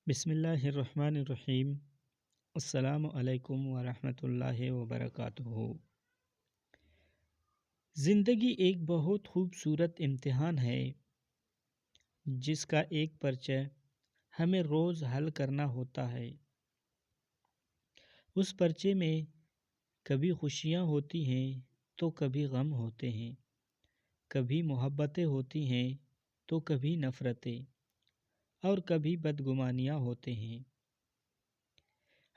بسم اللہ الرحمن الرحیم۔ السلام علیکم ورحمۃ اللہ وبرکاتہ۔ زندگی ایک بہت خوبصورت امتحان ہے جس کا ایک پرچہ ہمیں روز حل کرنا ہوتا ہے۔ اس پرچے میں کبھی خوشیاں ہوتی ہیں تو کبھی غم ہوتے ہیں، کبھی محبتیں ہوتی ہیں تو کبھی نفرتیں، اور کبھی بدگمانیاں ہوتے ہیں۔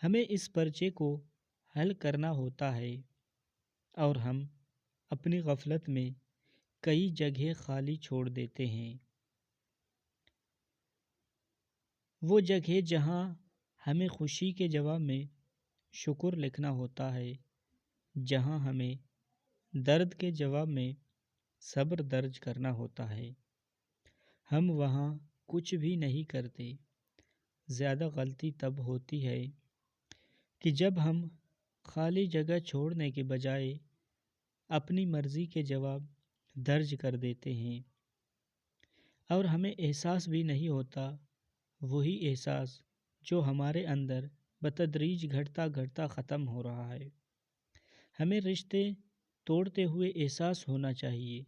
ہمیں اس پرچے کو حل کرنا ہوتا ہے، اور ہم اپنی غفلت میں کئی جگہ خالی چھوڑ دیتے ہیں۔ وہ جگہ جہاں ہمیں خوشی کے جواب میں شکر لکھنا ہوتا ہے، جہاں ہمیں درد کے جواب میں صبر درج کرنا ہوتا ہے، ہم وہاں کچھ بھی نہیں کرتے۔ زیادہ غلطی تب ہوتی ہے کہ جب ہم خالی جگہ چھوڑنے کے بجائے اپنی مرضی کے جواب درج کر دیتے ہیں، اور ہمیں احساس بھی نہیں ہوتا، وہی احساس جو ہمارے اندر بتدریج گھٹتا ختم ہو رہا ہے۔ ہمیں رشتے توڑتے ہوئے احساس ہونا چاہیے،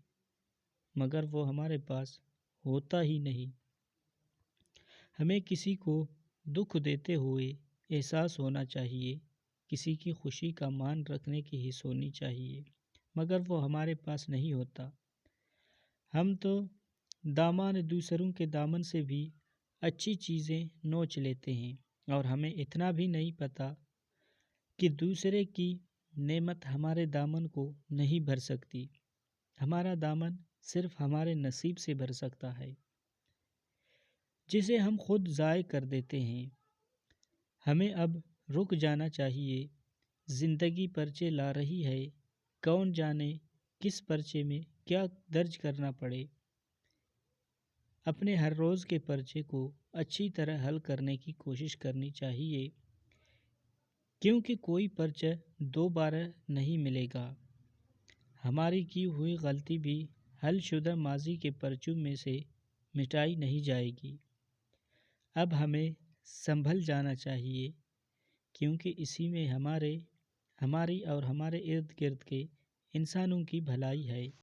مگر وہ ہمارے پاس ہوتا ہی نہیں۔ ہمیں کسی کو دکھ دیتے ہوئے احساس ہونا چاہیے، کسی کی خوشی کا مان رکھنے کی حس ہونی چاہیے، مگر وہ ہمارے پاس نہیں ہوتا۔ ہم تو دامان دوسروں کے دامن سے بھی اچھی چیزیں نوچ لیتے ہیں، اور ہمیں اتنا بھی نہیں پتا کہ دوسرے کی نعمت ہمارے دامن کو نہیں بھر سکتی۔ ہمارا دامن صرف ہمارے نصیب سے بھر سکتا ہے، جسے ہم خود ضائع کر دیتے ہیں۔ ہمیں اب رک جانا چاہیے۔ زندگی پرچے لا رہی ہے، کون جانے کس پرچے میں کیا درج کرنا پڑے۔ اپنے ہر روز کے پرچے کو اچھی طرح حل کرنے کی کوشش کرنی چاہیے، کیونکہ کوئی پرچہ دوبارہ نہیں ملے گا۔ ہماری کی ہوئی غلطی بھی حل شدہ ماضی کے پرچوں میں سے مٹائی نہیں جائے گی۔ اب ہمیں سنبھل جانا چاہیے، کیونکہ اسی میں ہماری اور ہمارے ارد گرد کے انسانوں کی بھلائی ہے۔